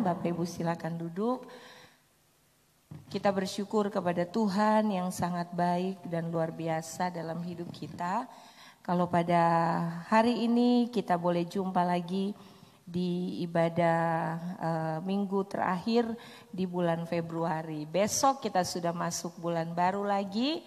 Bapak Ibu silakan duduk. Kita bersyukur kepada Tuhan yang sangat baik dan luar biasa dalam hidup kita. Kalau pada hari ini kita boleh jumpa lagi di ibadah minggu terakhir di bulan Februari. Besok kita sudah masuk bulan baru lagi.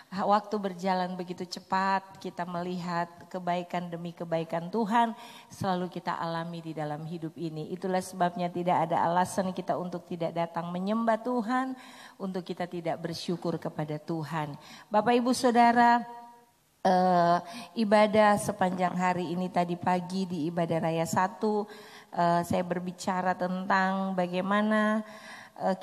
Waktu berjalan begitu cepat, kita melihat kebaikan demi kebaikan Tuhan selalu kita alami di dalam hidup ini. Itulah sebabnya tidak ada alasan kita untuk tidak datang menyembah Tuhan, untuk kita tidak bersyukur kepada Tuhan. Bapak Ibu Saudara, ibadah sepanjang hari ini tadi pagi di ibadah raya 1, saya berbicara tentang bagaimana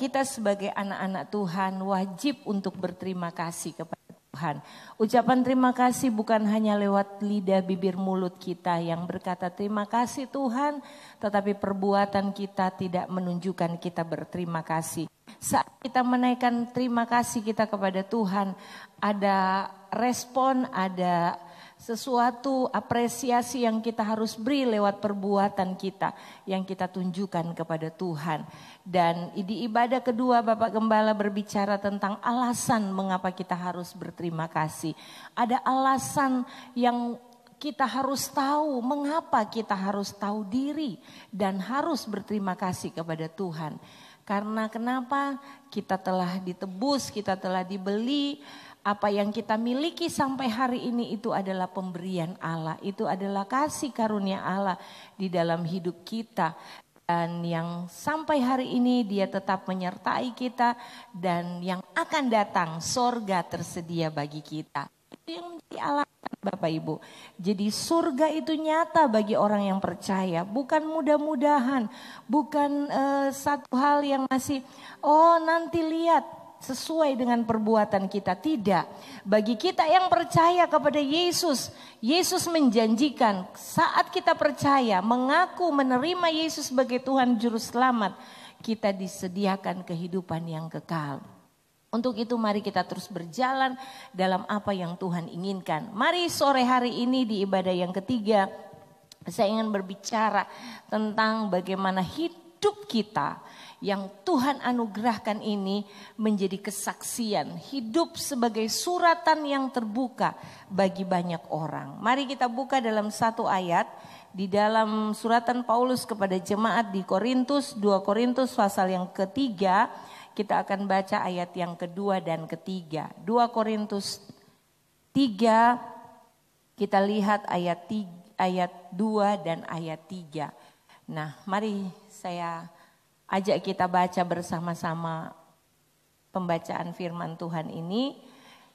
kita sebagai anak-anak Tuhan wajib untuk berterima kasih kepada Tuhan. Ucapan terima kasih bukan hanya lewat lidah bibir mulut kita yang berkata terima kasih Tuhan, tetapi perbuatan kita tidak menunjukkan kita berterima kasih. Saat kita menaikkan terima kasih kita kepada Tuhan, ada respon, ada sesuatu apresiasi yang kita harus beri lewat perbuatan kita yang kita tunjukkan kepada Tuhan. Dan di ibadah kedua Bapak Gembala berbicara tentang alasan mengapa kita harus berterima kasih. Ada alasan yang kita harus tahu, mengapa kita harus tahu diri dan harus berterima kasih kepada Tuhan. Karena kenapa? Kita telah ditebus, kita telah dibeli. Apa yang kita miliki sampai hari ini itu adalah pemberian Allah. Itu adalah kasih karunia Allah di dalam hidup kita. Dan yang sampai hari ini dia tetap menyertai kita. Dan yang akan datang sorga tersedia bagi kita. Itu yang menjadi alasan Bapak Ibu. Jadi surga itu nyata bagi orang yang percaya. Bukan mudah-mudahan. Bukan satu hal yang masih nanti lihat. Sesuai dengan perbuatan kita, tidak. Bagi kita yang percaya kepada Yesus, Yesus menjanjikan saat kita percaya, mengaku menerima Yesus sebagai Tuhan Juru Selamat, kita disediakan kehidupan yang kekal. Untuk itu mari kita terus berjalan dalam apa yang Tuhan inginkan. Mari sore hari ini di ibadah yang ketiga, saya ingin berbicara tentang bagaimana hidup kita yang Tuhan anugerahkan ini menjadi kesaksian, hidup sebagai suratan yang terbuka bagi banyak orang. Mari kita buka dalam satu ayat di dalam suratan Paulus kepada jemaat di Korintus, 2 Korintus pasal yang ketiga, kita akan baca ayat yang kedua dan ketiga. 2 Korintus 3, kita lihat ayat 2 dan ayat 3. Nah, mari saya ajak kita baca bersama-sama pembacaan firman Tuhan ini.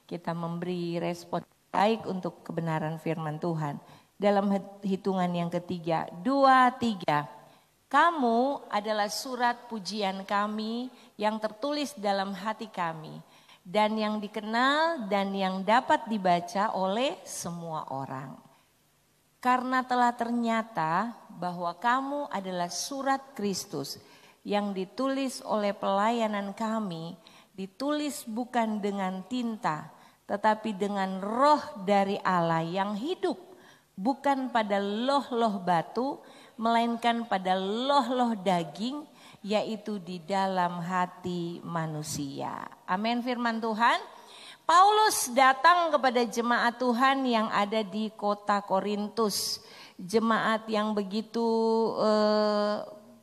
Kita memberi respon baik untuk kebenaran firman Tuhan. Dalam hitungan yang ketiga, 2, 3. Kamu adalah surat pujian kami yang tertulis dalam hati kami. Dan yang dikenal dan yang dapat dibaca oleh semua orang. Karena telah ternyata bahwa kamu adalah surat Kristus yang ditulis oleh pelayanan kami, ditulis bukan dengan tinta, tetapi dengan roh dari Allah yang hidup, bukan pada loh-loh batu, melainkan pada loh-loh daging, yaitu di dalam hati manusia. Amin firman Tuhan. Paulus datang kepada jemaat Tuhan yang ada di kota Korintus, jemaat yang begitu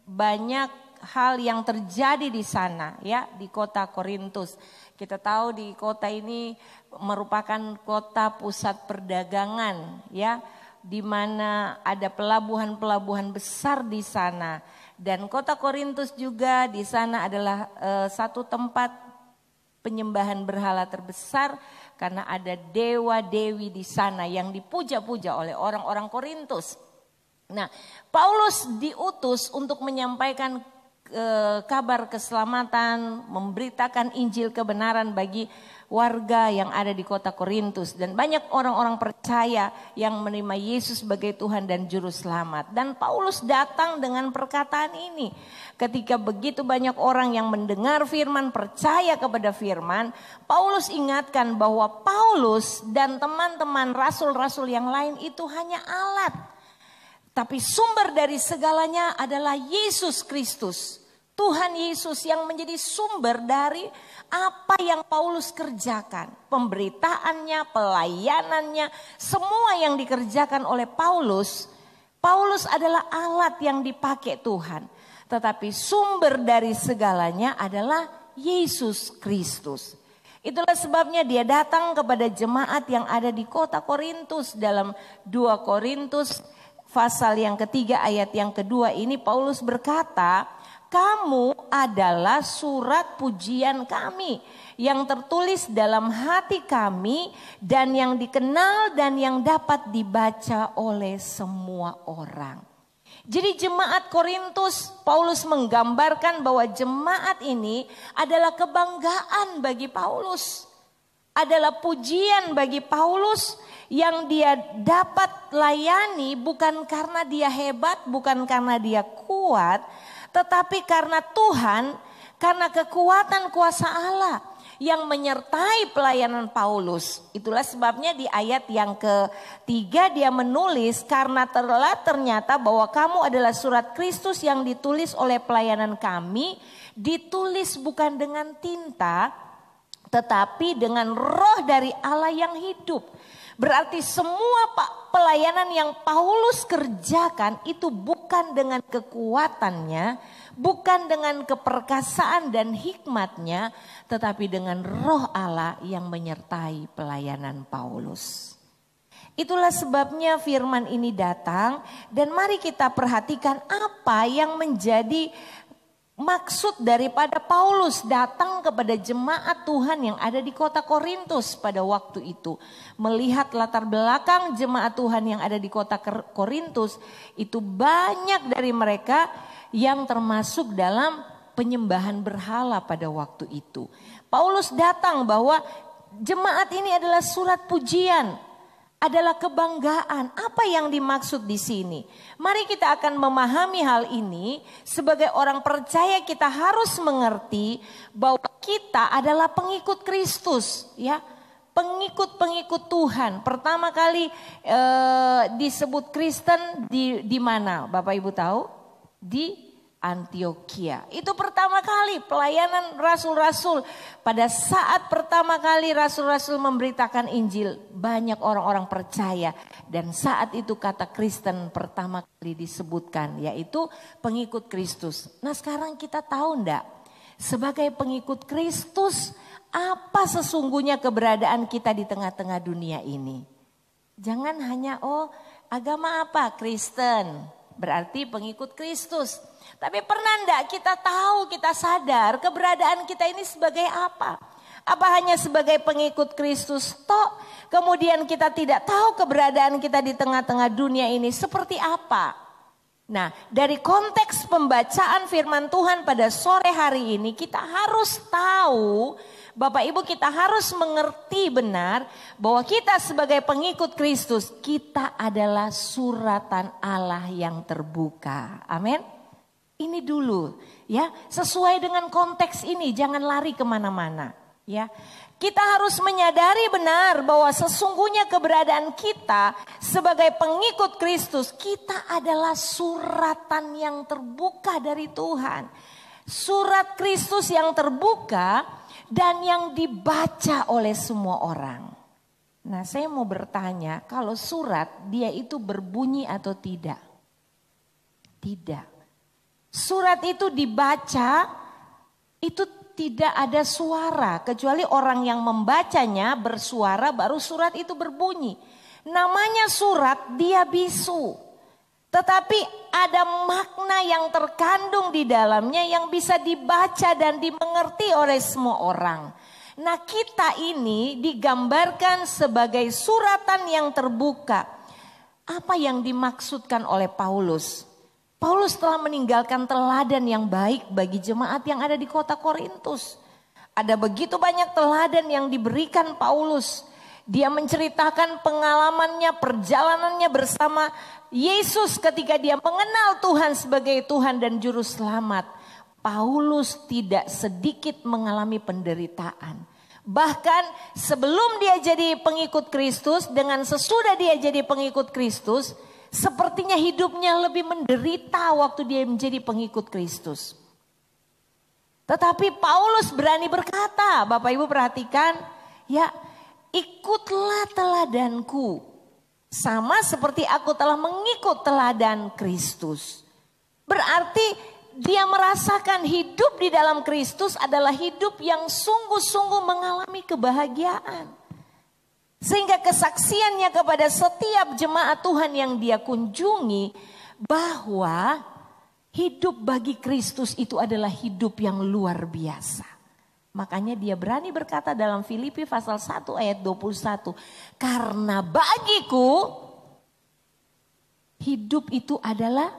banyak hal yang terjadi di sana ya, di kota Korintus. Kita tahu di kota ini merupakan kota pusat perdagangan ya, di mana ada pelabuhan-pelabuhan besar di sana. Dan kota Korintus juga di sana adalah satu tempat penyembahan berhala terbesar karena ada dewa-dewi di sana yang dipuja-puja oleh orang-orang Korintus. Nah, Paulus diutus untuk menyampaikan kabar keselamatan, memberitakan Injil kebenaran bagi warga yang ada di kota Korintus. Dan banyak orang-orang percaya yang menerima Yesus sebagai Tuhan dan Juru Selamat. Dan Paulus datang dengan perkataan ini. Ketika begitu banyak orang yang mendengar firman, percaya kepada firman, Paulus ingatkan bahwa Paulus dan teman-teman rasul-rasul yang lain itu hanya alat. Tapi sumber dari segalanya adalah Yesus Kristus. Tuhan Yesus yang menjadi sumber dari apa yang Paulus kerjakan. Pemberitaannya, pelayanannya, semua yang dikerjakan oleh Paulus. Paulus adalah alat yang dipakai Tuhan. Tetapi sumber dari segalanya adalah Yesus Kristus. Itulah sebabnya dia datang kepada jemaat yang ada di kota Korintus. Dalam 2 Korintus pasal yang ketiga ayat yang kedua ini Paulus berkata, kamu adalah surat pujian kami yang tertulis dalam hati kami dan yang dikenal dan yang dapat dibaca oleh semua orang. Jadi jemaat Korintus, Paulus menggambarkan bahwa jemaat ini adalah kebanggaan bagi Paulus. Adalah pujian bagi Paulus yang dia dapat layani bukan karena dia hebat, bukan karena dia kuat. Tetapi karena Tuhan, karena kekuatan kuasa Allah yang menyertai pelayanan Paulus. Itulah sebabnya di ayat yang ketiga dia menulis, karena telah ternyata bahwa kamu adalah surat Kristus yang ditulis oleh pelayanan kami, ditulis bukan dengan tinta, tetapi dengan roh dari Allah yang hidup. Berarti semua pelayanan yang Paulus kerjakan itu bukan dengan kekuatannya, bukan dengan keperkasaan dan hikmatnya, tetapi dengan roh Allah yang menyertai pelayanan Paulus. Itulah sebabnya firman ini datang dan mari kita perhatikan apa yang menjadi maksud daripada Paulus datang kepada jemaat Tuhan yang ada di kota Korintus pada waktu itu. Melihat latar belakang jemaat Tuhan yang ada di kota Korintus, itu banyak dari mereka yang termasuk dalam penyembahan berhala pada waktu itu. Paulus datang bahwa jemaat ini adalah surat pujian, adalah kebanggaan. Apa yang dimaksud di sini? Mari kita akan memahami hal ini. Sebagai orang percaya kita harus mengerti bahwa kita adalah pengikut Kristus, ya. Pengikut-pengikut Tuhan. Pertama kali disebut Kristen di mana? Bapak Ibu tahu? Di Antioquia. Itu pertama kali pelayanan rasul-rasul. Pada saat pertama kali rasul-rasul memberitakan Injil, banyak orang-orang percaya. Dan saat itu kata Kristen pertama kali disebutkan, yaitu pengikut Kristus. Nah sekarang kita tahu enggak? Sebagai pengikut Kristus, apa sesungguhnya keberadaan kita di tengah-tengah dunia ini? Jangan hanya agama apa? Kristen. Berarti pengikut Kristus. Tapi pernah enggak kita tahu, kita sadar keberadaan kita ini sebagai apa? Apa hanya sebagai pengikut Kristus toh? Kemudian kita tidak tahu keberadaan kita di tengah-tengah dunia ini seperti apa? Nah, dari konteks pembacaan firman Tuhan pada sore hari ini kita harus tahu, Bapak Ibu, kita harus mengerti benar bahwa kita sebagai pengikut Kristus, kita adalah suratan Allah yang terbuka. Amin. Ini dulu ya, sesuai dengan konteks ini, jangan lari kemana-mana ya. Kita harus menyadari benar bahwa sesungguhnya keberadaan kita sebagai pengikut Kristus, kita adalah suratan yang terbuka dari Tuhan. Surat Kristus yang terbuka dan yang dibaca oleh semua orang. Nah saya mau bertanya, kalau surat dia itu berbunyi atau tidak? Tidak. Surat itu dibaca, itu tidak ada suara. Kecuali orang yang membacanya bersuara baru surat itu berbunyi. Namanya surat, dia bisu. Tetapi ada makna yang terkandung di dalamnya yang bisa dibaca dan dimengerti oleh semua orang. Nah kita ini digambarkan sebagai suratan yang terbuka. Apa yang dimaksudkan oleh Paulus? Paulus telah meninggalkan teladan yang baik bagi jemaat yang ada di kota Korintus. Ada begitu banyak teladan yang diberikan Paulus. Dia menceritakan pengalamannya, perjalanannya bersama Yesus ketika dia mengenal Tuhan sebagai Tuhan dan Juru Selamat. Paulus tidak sedikit mengalami penderitaan. Bahkan sebelum dia jadi pengikut Kristus, dengan sesudah dia jadi pengikut Kristus, sepertinya hidupnya lebih menderita waktu dia menjadi pengikut Kristus. Tetapi Paulus berani berkata, Bapak Ibu perhatikan, ya, ikutlah teladanku, sama seperti aku telah mengikut teladan Kristus. Berarti dia merasakan hidup di dalam Kristus adalah hidup yang sungguh-sungguh mengalami kebahagiaan. Sehingga kesaksiannya kepada setiap jemaat Tuhan yang dia kunjungi, bahwa hidup bagi Kristus itu adalah hidup yang luar biasa. Makanya dia berani berkata dalam Filipi pasal 1 ayat 21. Karena bagiku hidup itu adalah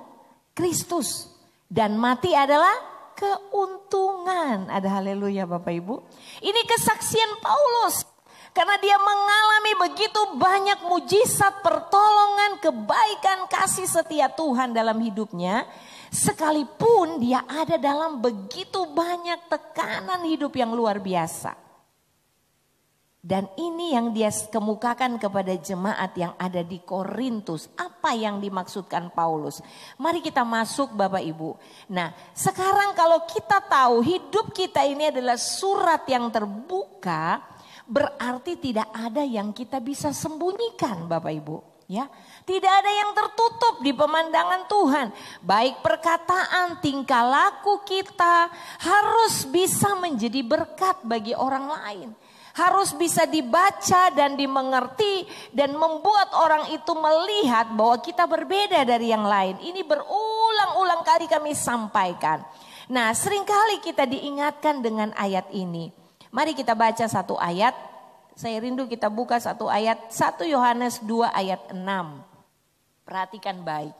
Kristus. Dan mati adalah keuntungan. Ada haleluya Bapak Ibu. Ini kesaksian Paulus. Karena dia mengalami begitu banyak mujizat, pertolongan, kebaikan, kasih setia Tuhan dalam hidupnya. Sekalipun dia ada dalam begitu banyak tekanan hidup yang luar biasa. Dan ini yang dia kemukakan kepada jemaat yang ada di Korintus. Apa yang dimaksudkan Paulus? Mari kita masuk Bapak Ibu. Nah, sekarang kalau kita tahu hidup kita ini adalah surat yang terbuka, berarti tidak ada yang kita bisa sembunyikan Bapak Ibu. Ya, tidak ada yang tertutup di pemandangan Tuhan. Baik perkataan, tingkah laku kita harus bisa menjadi berkat bagi orang lain. Harus bisa dibaca dan dimengerti dan membuat orang itu melihat bahwa kita berbeda dari yang lain. Ini berulang-ulang kali kami sampaikan. Nah, seringkali kita diingatkan dengan ayat ini. Mari kita baca satu ayat. Saya rindu kita buka satu ayat. 1 Yohanes 2 ayat 6. Perhatikan baik.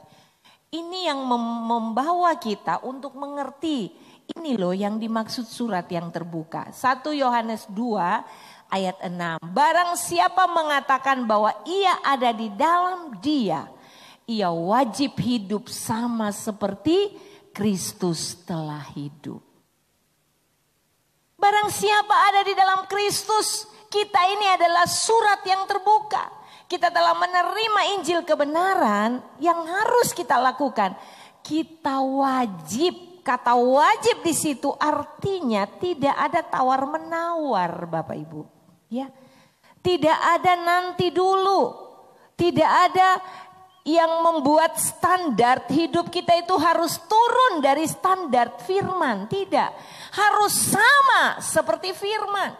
Ini yang membawa kita untuk mengerti. Ini loh yang dimaksud surat yang terbuka. 1 Yohanes 2 ayat 6. Barang siapa mengatakan bahwa ia ada di dalam dia, ia wajib hidup sama seperti Kristus telah hidup. Barang siapa ada di dalam Kristus, kita ini adalah surat yang terbuka. Kita telah menerima Injil kebenaran. Yang harus kita lakukan, kita wajib. Kata wajib di situ artinya tidak ada tawar menawar Bapak Ibu. Ya, tidak ada nanti dulu. Tidak ada yang membuat standar hidup kita itu harus turun dari standar firman. Tidak, harus sama seperti firman.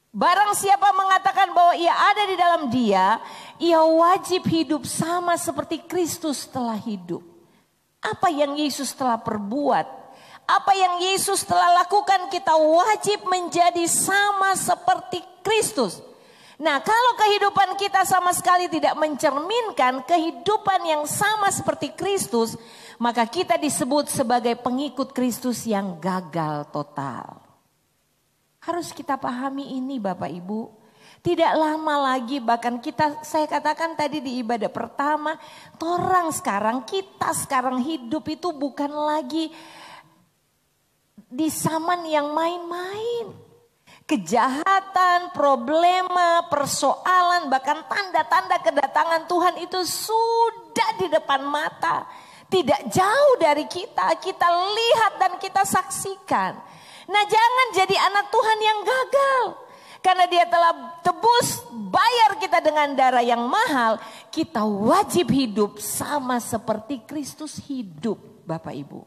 Barang siapa mengatakan bahwa ia ada di dalam dia, ia wajib hidup sama seperti Kristus telah hidup. Apa yang Yesus telah perbuat, apa yang Yesus telah lakukan, kita wajib menjadi sama seperti Kristus. Nah, kalau kehidupan kita sama sekali tidak mencerminkan kehidupan yang sama seperti Kristus, maka kita disebut sebagai pengikut Kristus yang gagal total. Harus kita pahami ini Bapak Ibu. Tidak lama lagi bahkan saya katakan tadi di ibadah pertama, kita sekarang hidup itu bukan lagi di zaman yang main-main. Kejahatan, problema, persoalan, bahkan tanda-tanda kedatangan Tuhan itu sudah di depan mata. Tidak jauh dari kita lihat dan kita saksikan. Nah, jangan jadi anak Tuhan yang gagal. Karena dia telah tebus, bayar kita dengan darah yang mahal. Kita wajib hidup sama seperti Kristus hidup Bapak Ibu.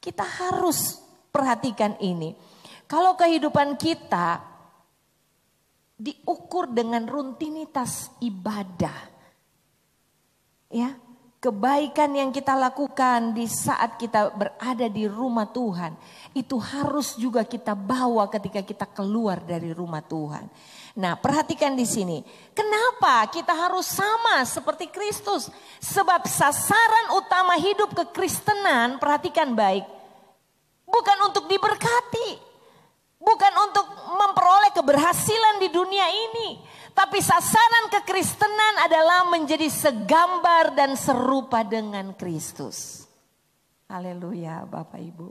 Kita harus perhatikan ini. Kalau kehidupan kita diukur dengan rutinitas ibadah. Ya, kebaikan yang kita lakukan di saat kita berada di rumah Tuhan, itu harus juga kita bawa ketika kita keluar dari rumah Tuhan. Nah, perhatikan di sini. Kenapa kita harus sama seperti Kristus? Sebab sasaran utama hidup kekristenan, perhatikan baik, bukan untuk diberkati, bukan untuk memperoleh keberhasilan di dunia ini. Tapi sasaran kekristenan adalah menjadi segambar dan serupa dengan Kristus. Haleluya Bapak Ibu.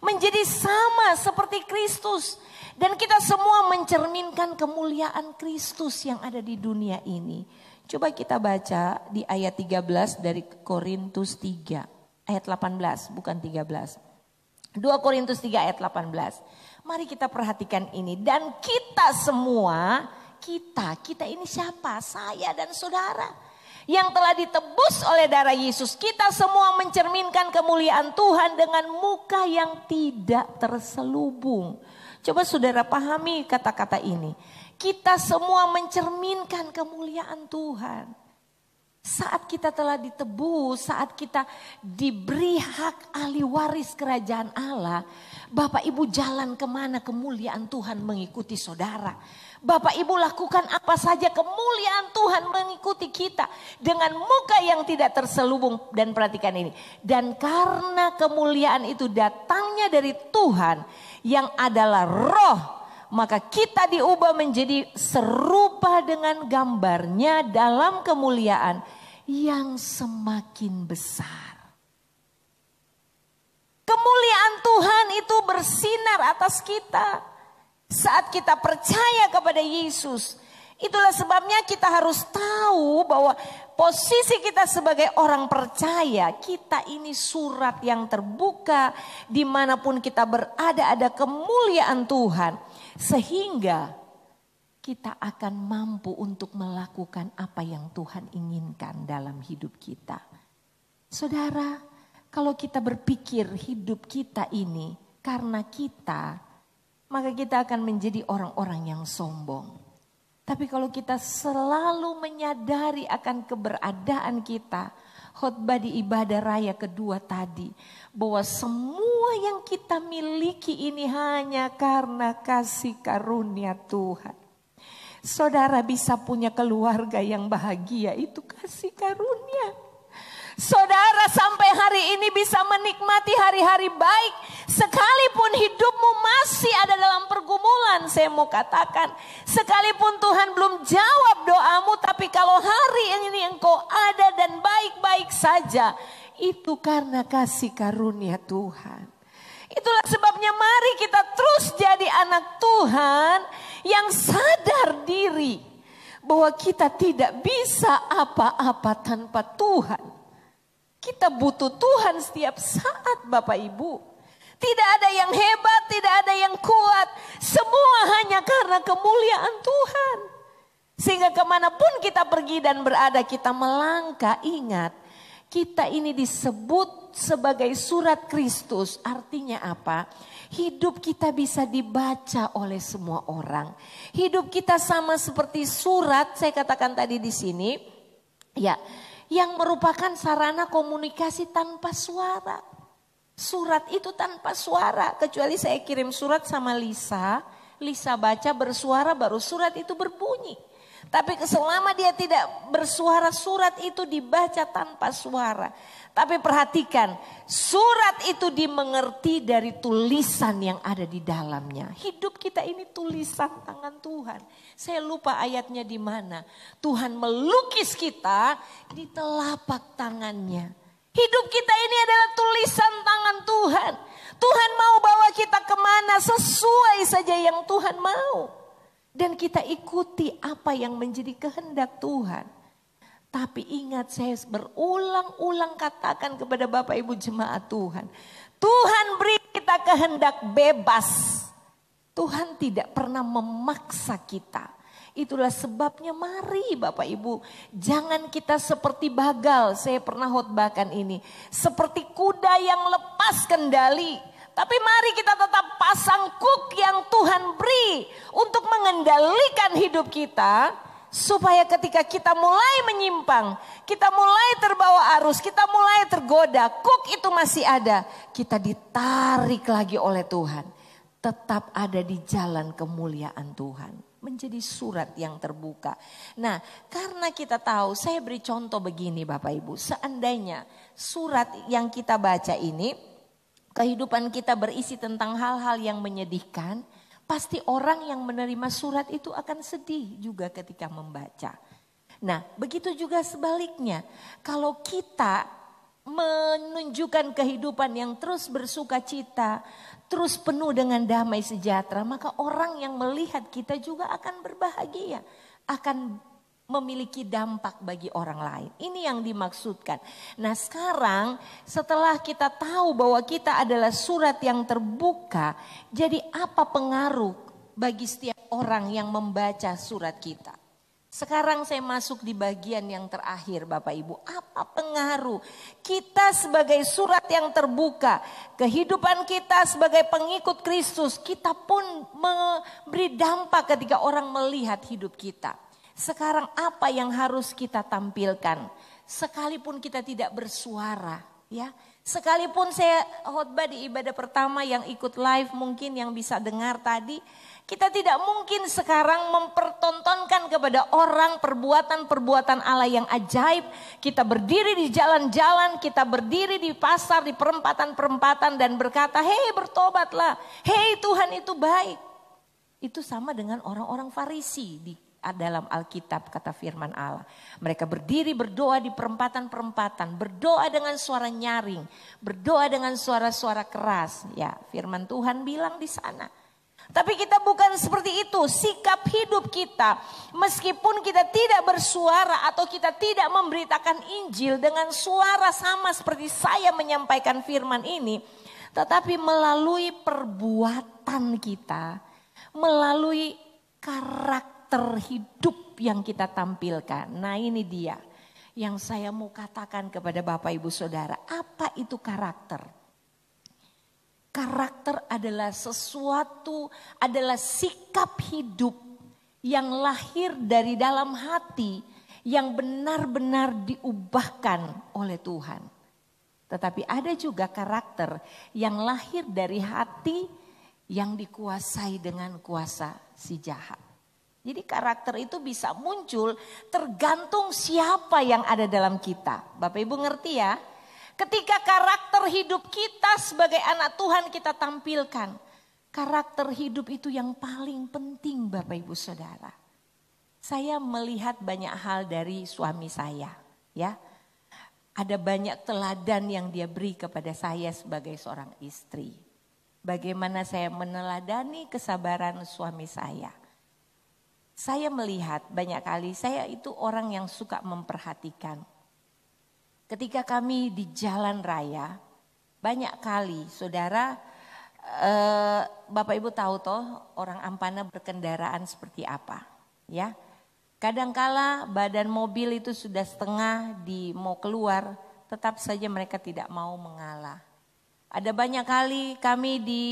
Menjadi sama seperti Kristus. Dan kita semua mencerminkan kemuliaan Kristus yang ada di dunia ini. Coba kita baca di ayat 13 dari Korintus 3. Ayat 18 bukan 13. 2 Korintus 3 ayat 18. Mari kita perhatikan ini. Dan kita semua, kita ini siapa? Saya dan saudara. Yang telah ditebus oleh darah Yesus. Kita semua mencerminkan kemuliaan Tuhan dengan muka yang tidak terselubung. Coba saudara pahami kata-kata ini. Kita semua mencerminkan kemuliaan Tuhan. Saat kita telah ditebus, saat kita diberi hak ahli waris kerajaan Allah. Bapak Ibu jalan kemana kemuliaan Tuhan mengikuti saudara. Bapak Ibu lakukan apa saja kemuliaan Tuhan mengikuti kita. Dengan muka yang tidak terselubung. Dan perhatikan ini. Dan karena kemuliaan itu datangnya dari Tuhan yang adalah roh. Maka kita diubah menjadi serupa dengan gambarnya dalam kemuliaan yang semakin besar. Kemuliaan Tuhan itu bersinar atas kita saat kita percaya kepada Yesus. Itulah sebabnya kita harus tahu bahwa posisi kita sebagai orang percaya, kita ini surat yang terbuka dimanapun kita berada ada kemuliaan Tuhan. Sehingga kita akan mampu untuk melakukan apa yang Tuhan inginkan dalam hidup kita. Saudara, kalau kita berpikir hidup kita ini karena kita, maka kita akan menjadi orang-orang yang sombong. Tapi kalau kita selalu menyadari akan keberadaan kita, khotbah di ibadah raya kedua tadi, bahwa semua yang kita miliki ini hanya karena kasih karunia Tuhan. Saudara bisa punya keluarga yang bahagia, itu kasih karunia. Saudara sampai hari ini bisa menikmati hari-hari baik. Sekalipun hidupmu masih ada dalam pergumulan, saya mau katakan. Sekalipun Tuhan belum jawab doamu, tapi kalau hari ini engkau ada dan baik-baik saja, itu karena kasih karunia Tuhan. Itulah sebabnya mari kita terus jadi anak Tuhan yang sadar diri bahwa kita tidak bisa apa-apa tanpa Tuhan. Kita butuh Tuhan setiap saat Bapak Ibu. Tidak ada yang hebat, tidak ada yang kuat. Semua hanya karena kemuliaan Tuhan. Sehingga kemanapun kita pergi dan berada kita melangkah, ingat. Kita ini disebut sebagai surat Kristus. Artinya apa? Hidup kita bisa dibaca oleh semua orang. Hidup kita sama seperti surat, saya katakan tadi di sini. Ya, yang merupakan sarana komunikasi tanpa suara. Surat itu tanpa suara. Kecuali saya kirim surat sama Lisa. Lisa baca bersuara baru surat itu berbunyi. Tapi selama dia tidak bersuara, surat itu dibaca tanpa suara. Tapi perhatikan, surat itu dimengerti dari tulisan yang ada di dalamnya. Hidup kita ini tulisan tangan Tuhan. Saya lupa ayatnya di mana. Tuhan melukis kita di telapak tangannya. Hidup kita ini adalah tulisan tangan Tuhan. Tuhan mau bawa kita kemana sesuai saja yang Tuhan mau. Dan kita ikuti apa yang menjadi kehendak Tuhan. Tapi ingat, saya berulang-ulang katakan kepada Bapak Ibu jemaat Tuhan. Tuhan beri kita kehendak bebas. Tuhan tidak pernah memaksa kita. Itulah sebabnya mari Bapak Ibu, jangan kita seperti bagal. Saya pernah khotbahkan ini. Seperti kuda yang lepas kendali. Tapi mari kita tetap pasang kuk yang Tuhan beri untuk mengendalikan hidup kita. Supaya ketika kita mulai menyimpang, kita mulai terbawa arus, kita mulai tergoda, kuk itu masih ada. Kita ditarik lagi oleh Tuhan. Tetap ada di jalan kemuliaan Tuhan. Menjadi surat yang terbuka. Nah, karena kita tahu, saya beri contoh begini Bapak Ibu. Seandainya surat yang kita baca ini, kehidupan kita berisi tentang hal-hal yang menyedihkan, pasti orang yang menerima surat itu akan sedih juga ketika membaca. Nah, begitu juga sebaliknya. Kalau kita menunjukkan kehidupan yang terus bersuka cita, terus penuh dengan damai sejahtera, maka orang yang melihat kita juga akan berbahagia, akan memiliki dampak bagi orang lain. Ini yang dimaksudkan. Nah sekarang setelah kita tahu bahwa kita adalah surat yang terbuka, jadi apa pengaruh bagi setiap orang yang membaca surat kita? Sekarang saya masuk di bagian yang terakhir Bapak Ibu. Apa pengaruh kita sebagai surat yang terbuka, kehidupan kita sebagai pengikut Kristus, kita pun memberi dampak ketika orang melihat hidup kita. Sekarang apa yang harus kita tampilkan? Sekalipun kita tidak bersuara, ya. Sekalipun saya khotbah di ibadah pertama yang ikut live mungkin yang bisa dengar tadi, kita tidak mungkin sekarang mempertontonkan kepada orang perbuatan-perbuatan Allah yang ajaib. Kita berdiri di jalan-jalan, kita berdiri di pasar, di perempatan-perempatan dan berkata, hei bertobatlah, hei Tuhan itu baik. Itu sama dengan orang-orang Farisi di dalam Alkitab kata firman Allah. Mereka berdiri berdoa di perempatan-perempatan, berdoa dengan suara nyaring, berdoa dengan suara-suara keras. Ya, firman Tuhan bilang di sana. Tapi kita bukan seperti itu, sikap hidup kita meskipun kita tidak bersuara atau kita tidak memberitakan Injil dengan suara sama seperti saya menyampaikan firman ini. Tetapi melalui perbuatan kita, melalui karakter hidup yang kita tampilkan. Nah ini dia yang saya mau katakan kepada Bapak Ibu Saudara. Apa itu karakter? Karakter adalah sesuatu, adalah sikap hidup yang lahir dari dalam hati yang benar-benar diubahkan oleh Tuhan. Tetapi ada juga karakter yang lahir dari hati yang dikuasai dengan kuasa si jahat. Jadi karakter itu bisa muncul tergantung siapa yang ada dalam kita. Bapak Ibu ngerti ya? Ketika karakter hidup kita sebagai anak Tuhan kita tampilkan. Karakter hidup itu yang paling penting Bapak Ibu Saudara. Saya melihat banyak hal dari suami saya. Ya, ada banyak teladan yang dia beri kepada saya sebagai seorang istri. Bagaimana saya meneladani kesabaran suami saya. Saya melihat banyak kali saya itu orang yang suka memperhatikan. Ketika kami di jalan raya, banyak kali saudara, Bapak Ibu tahu toh orang Ampana berkendaraan seperti apa. Ya, kadangkala badan mobil itu sudah setengah mau keluar, tetap saja mereka tidak mau mengalah. Ada banyak kali kami di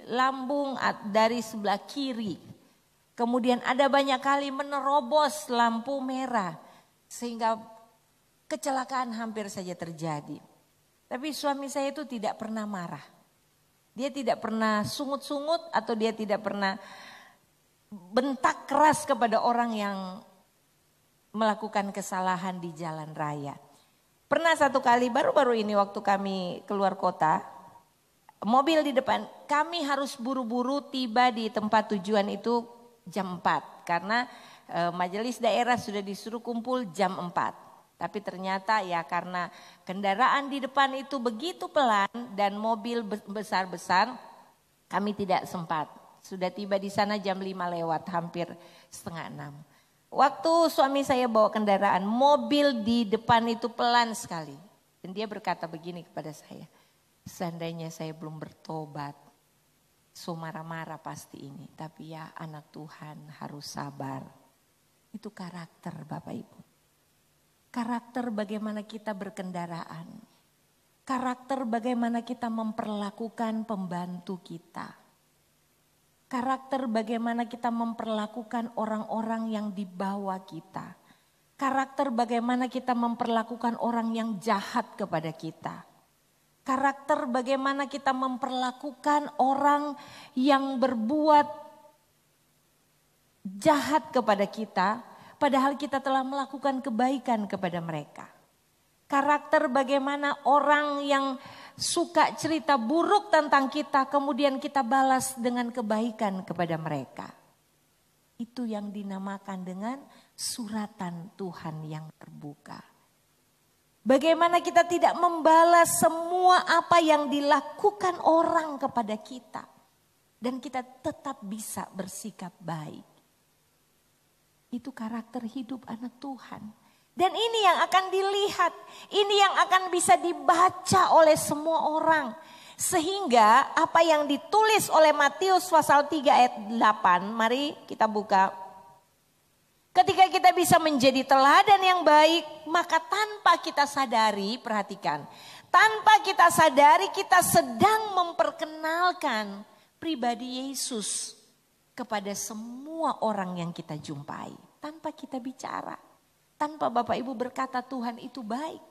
lambung dari sebelah kiri. Kemudian ada banyak kali menerobos lampu merah sehingga kecelakaan hampir saja terjadi. Tapi suami saya itu tidak pernah marah. Dia tidak pernah sungut-sungut atau dia tidak pernah bentak keras kepada orang yang melakukan kesalahan di jalan raya. Pernah satu kali baru-baru ini waktu kami keluar kota, mobil di depan, kami harus buru-buru tiba di tempat tujuan itu jam 4. Karena majelis daerah sudah disuruh kumpul jam 4. Tapi ternyata ya karena kendaraan di depan itu begitu pelan dan mobil besar-besar, kami tidak sempat. Sudah tiba di sana jam 5 lewat, hampir setengah 6. Waktu suami saya bawa kendaraan, mobil di depan itu pelan sekali. Dan dia berkata begini kepada saya, seandainya saya belum bertobat, so marah-marah pasti ini. Tapi ya anak Tuhan harus sabar. Itu karakter Bapak Ibu. Karakter bagaimana kita berkendaraan. Karakter bagaimana kita memperlakukan pembantu kita. Karakter bagaimana kita memperlakukan orang-orang yang di bawah kita. Karakter bagaimana kita memperlakukan orang yang jahat kepada kita. Karakter bagaimana kita memperlakukan orang yang berbuat jahat kepada kita. Padahal kita telah melakukan kebaikan kepada mereka. Karakter bagaimana orang yang suka cerita buruk tentang kita, kemudian kita balas dengan kebaikan kepada mereka. Itu yang dinamakan dengan suratan Tuhan yang terbuka. Bagaimana kita tidak membalas semua apa yang dilakukan orang kepada kita. Dan kita tetap bisa bersikap baik. Itu karakter hidup anak Tuhan. Dan ini yang akan dilihat, ini yang akan bisa dibaca oleh semua orang. Sehingga apa yang ditulis oleh Matius pasal 3 ayat 8, mari kita buka. Ketika kita bisa menjadi teladan yang baik, maka tanpa kita sadari, perhatikan. Tanpa kita sadari kita sedang memperkenalkan pribadi Yesus kepada semua orang yang kita jumpai. Tanpa kita bicara. Tanpa Bapak Ibu berkata Tuhan itu baik.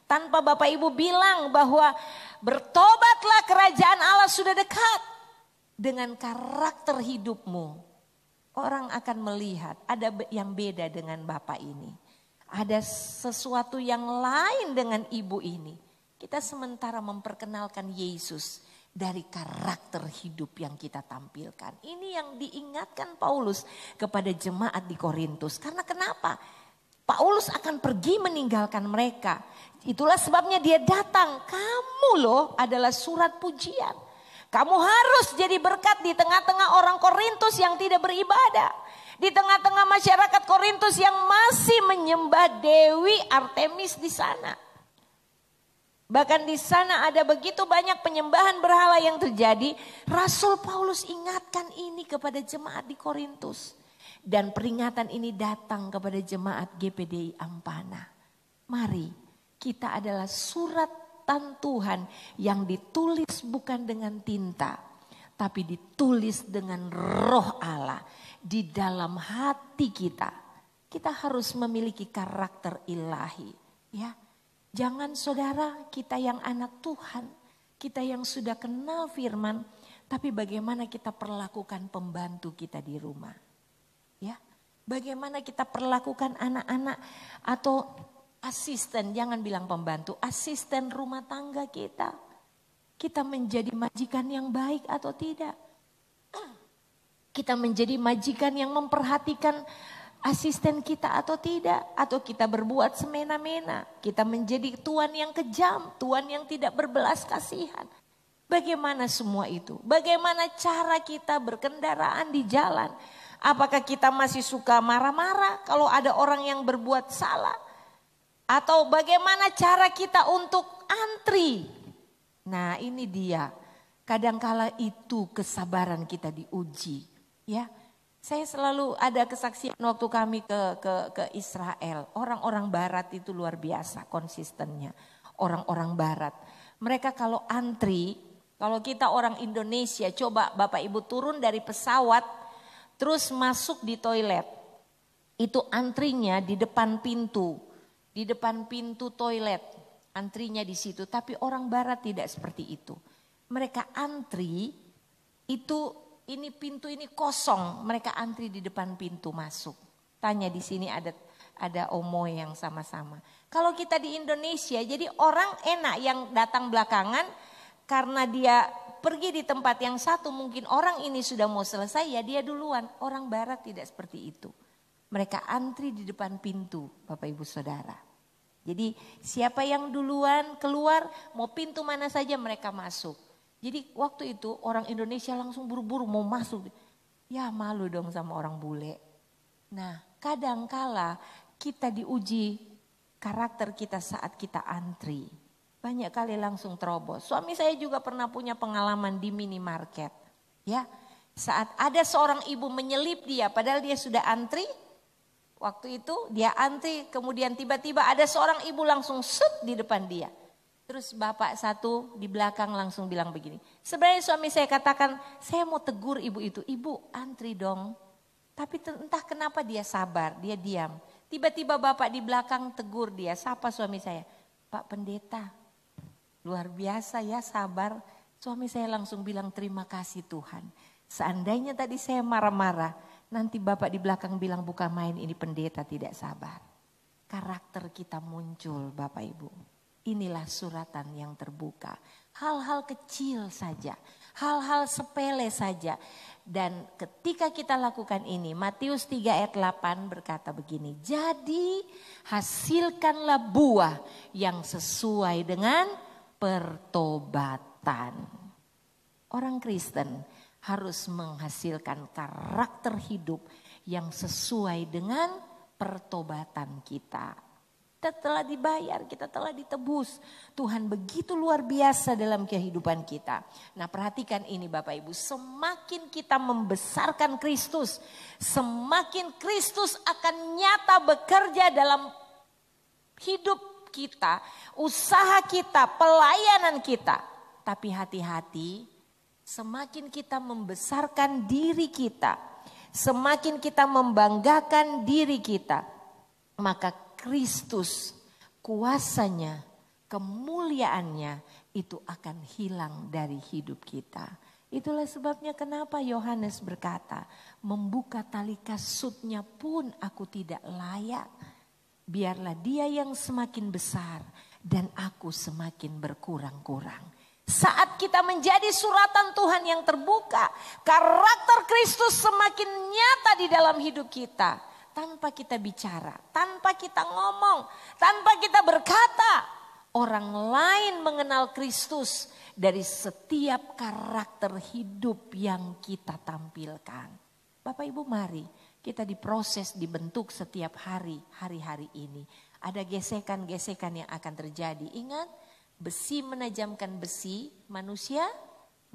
Tanpa Bapak Ibu bilang bahwa bertobatlah, kerajaan Allah sudah dekat. Dengan karakter hidupmu, orang akan melihat ada yang beda dengan Bapak ini. Ada sesuatu yang lain dengan ibu ini. Kita sementara memperkenalkan Yesus dari karakter hidup yang kita tampilkan. Ini yang diingatkan Paulus kepada jemaat di Korintus. Karena kenapa? Paulus akan pergi meninggalkan mereka. Itulah sebabnya dia datang. Kamu loh adalah surat pujian. Kamu harus jadi berkat di tengah-tengah orang Korintus yang tidak beribadah. Di tengah-tengah masyarakat Korintus yang masih menyembah Dewi Artemis di sana. Bahkan di sana ada begitu banyak penyembahan berhala yang terjadi. Rasul Paulus ingatkan ini kepada jemaat di Korintus. Dan peringatan ini datang kepada jemaat GPDI Ampana. Mari, kita adalah suratan Tuhan yang ditulis bukan dengan tinta, tapi ditulis dengan Roh Allah di dalam hati kita. Kita harus memiliki karakter ilahi, ya. Jangan saudara, kita yang anak Tuhan, kita yang sudah kenal firman, tapi bagaimana kita perlakukan pembantu kita di rumah. Ya, bagaimana kita perlakukan anak-anak atau asisten, jangan bilang pembantu, asisten rumah tangga kita. Kita menjadi majikan yang baik atau tidak? Kita menjadi majikan yang memperhatikan asisten kita atau tidak? Atau kita berbuat semena-mena? Kita menjadi tuan yang kejam, tuan yang tidak berbelas kasihan. Bagaimana semua itu? Bagaimana cara kita berkendaraan di jalan? Apakah kita masih suka marah-marah kalau ada orang yang berbuat salah? Atau bagaimana cara kita untuk antri? Nah, ini dia. Kadangkala itu kesabaran kita diuji, ya. Saya selalu ada kesaksian waktu kami ke Israel. Orang-orang barat itu luar biasa konsistennya. Orang-orang barat. Mereka kalau antri, kalau kita orang Indonesia, coba Bapak Ibu turun dari pesawat, terus masuk di toilet. Itu antrinya di depan pintu. Di depan pintu toilet. Antrinya di situ. Tapi orang barat tidak seperti itu. Mereka antri itu ini pintu ini kosong. Mereka antri di depan pintu masuk. Tanya di sini ada omo yang sama-sama. Kalau kita di Indonesia jadi orang enak yang datang belakangan karena dia pergi di tempat yang satu, mungkin orang ini sudah mau selesai, ya dia duluan. Orang barat tidak seperti itu. Mereka antri di depan pintu, Bapak Ibu Saudara. Jadi siapa yang duluan keluar, mau pintu mana saja mereka masuk. Jadi waktu itu orang Indonesia langsung buru-buru mau masuk. Ya malu dong sama orang bule. Nah, kadangkala kita diuji karakter kita saat kita antri. Banyak kali langsung terobos. Suami saya juga pernah punya pengalaman di minimarket. Ya, saat ada seorang ibu menyelip dia padahal dia sudah antri. Waktu itu dia antri, kemudian tiba-tiba ada seorang ibu langsung set di depan dia. Terus bapak satu di belakang langsung bilang begini. Sebenarnya suami saya katakan, saya mau tegur ibu itu. Ibu antri dong. Tapi entah kenapa dia sabar, dia diam. Tiba-tiba bapak di belakang tegur dia. Sapa suami saya, Pak Pendeta. Luar biasa ya, sabar. Suami saya langsung bilang terima kasih Tuhan. Seandainya tadi saya marah-marah, nanti bapak di belakang bilang bukan main ini pendeta tidak sabar. Karakter kita muncul Bapak Ibu. Inilah suratan yang terbuka. Hal-hal kecil saja, hal-hal sepele saja. Dan ketika kita lakukan ini, Matius 3 ayat 8 berkata begini. Jadi hasilkanlah buah yang sesuai dengan pertobatan. Orang Kristen harus menghasilkan karakter hidup yang sesuai dengan pertobatan kita. Kita telah dibayar, kita telah ditebus. Tuhan begitu luar biasa dalam kehidupan kita. Nah, perhatikan ini Bapak Ibu, semakin kita membesarkan Kristus, semakin Kristus akan nyata bekerja dalam hidup kita, usaha kita, pelayanan kita. Tapi hati-hati, semakin kita membesarkan diri kita, semakin kita membanggakan diri kita, maka Kristus, kuasanya, kemuliaannya itu akan hilang dari hidup kita. Itulah sebabnya kenapa Yohanes berkata, membuka tali kasutnya pun aku tidak layak. Biarlah dia yang semakin besar dan aku semakin berkurang-kurang. Saat kita menjadi suratan Tuhan yang terbuka, karakter Kristus semakin nyata di dalam hidup kita. Tanpa kita bicara, tanpa kita ngomong, tanpa kita berkata, orang lain mengenal Kristus dari setiap karakter hidup yang kita tampilkan. Bapak Ibu, mari kita diproses, dibentuk setiap hari-hari ini. Ada gesekan-gesekan yang akan terjadi. Ingat, besi menajamkan besi, manusia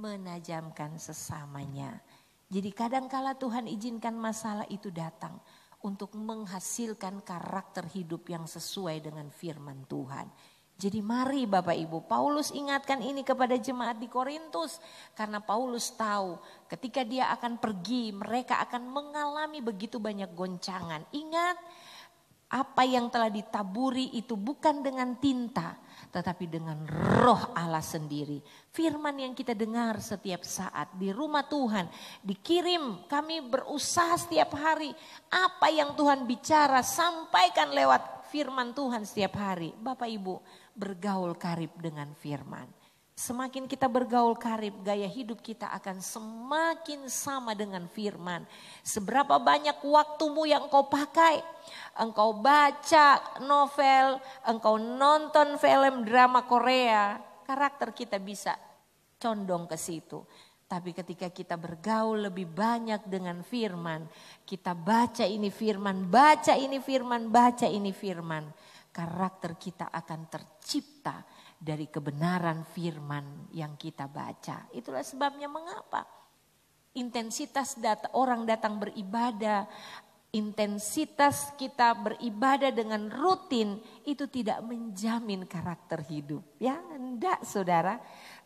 menajamkan sesamanya. Jadi kadangkala Tuhan izinkan masalah itu datang untuk menghasilkan karakter hidup yang sesuai dengan firman Tuhan. Jadi mari Bapak Ibu, Paulus ingatkan ini kepada jemaat di Korintus. Karena Paulus tahu ketika dia akan pergi, mereka akan mengalami begitu banyak goncangan. Ingat, apa yang telah ditaburi itu bukan dengan tinta, tetapi dengan Roh Allah sendiri. Firman yang kita dengar setiap saat di rumah Tuhan dikirim, kami berusaha setiap hari. Apa yang Tuhan bicara sampaikan lewat firman Tuhan setiap hari. Bapak Ibu, bergaul karib dengan firman. Semakin kita bergaul karib, gaya hidup kita akan semakin sama dengan firman. Seberapa banyak waktumu yang kau pakai, engkau baca novel, engkau nonton film drama Korea, karakter kita bisa condong ke situ. Tapi ketika kita bergaul lebih banyak dengan firman, kita baca ini firman, baca ini firman, baca ini firman, karakter kita akan tercipta dari kebenaran firman yang kita baca. Itulah sebabnya mengapa intensitas orang datang beribadah, intensitas kita beribadah dengan rutin itu tidak menjamin karakter hidup. Ya, enggak saudara.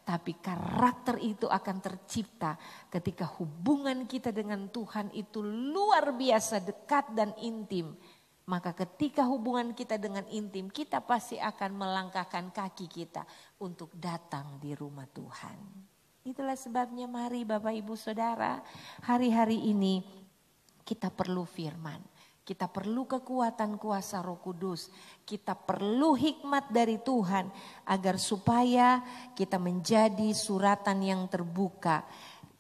Tapi karakter itu akan tercipta ketika hubungan kita dengan Tuhan itu luar biasa dekat dan intim. Maka ketika hubungan kita dengan intim, kita pasti akan melangkahkan kaki kita untuk datang di rumah Tuhan. Itulah sebabnya mari Bapak Ibu Saudara, hari-hari ini kita perlu firman. Kita perlu kekuatan kuasa Roh Kudus. Kita perlu hikmat dari Tuhan agar supaya kita menjadi suratan yang terbuka.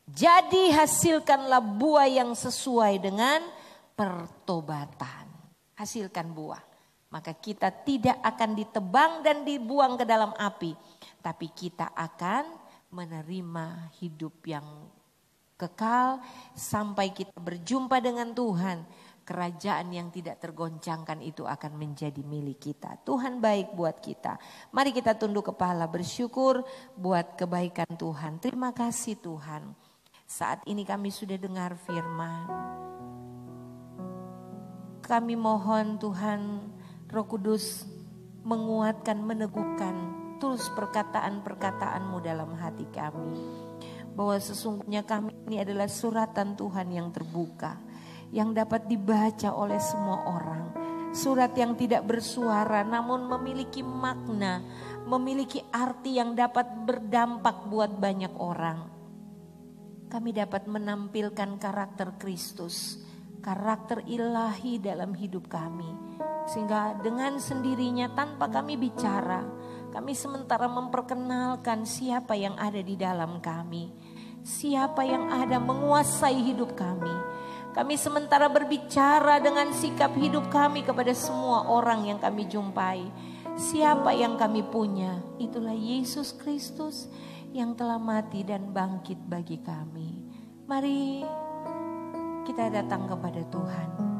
Jadi hasilkanlah buah yang sesuai dengan pertobatan. Hasilkan buah. Maka kita tidak akan ditebang dan dibuang ke dalam api. Tapi kita akan menerima hidup yang kekal sampai kita berjumpa dengan Tuhan. Kerajaan yang tidak tergoncangkan itu akan menjadi milik kita. Tuhan baik buat kita. Mari kita tunduk kepala bersyukur buat kebaikan Tuhan. Terima kasih Tuhan. Saat ini kami sudah dengar firman. Kami mohon Tuhan Roh Kudus menguatkan, meneguhkan terus perkataan-perkataan-Mu dalam hati kami. Bahwa sesungguhnya kami ini adalah suratan Tuhan yang terbuka. Yang dapat dibaca oleh semua orang. Surat yang tidak bersuara namun memiliki makna. Memiliki arti yang dapat berdampak buat banyak orang. Kami dapat menampilkan karakter Kristus. Karakter ilahi dalam hidup kami. Sehingga dengan sendirinya tanpa kami bicara. Kami sementara memperkenalkan siapa yang ada di dalam kami. Siapa yang ada menguasai hidup kami. Kami sementara berbicara dengan sikap hidup kami kepada semua orang yang kami jumpai. Siapa yang kami punya? Itulah Yesus Kristus yang telah mati dan bangkit bagi kami. Mari kita datang kepada Tuhan.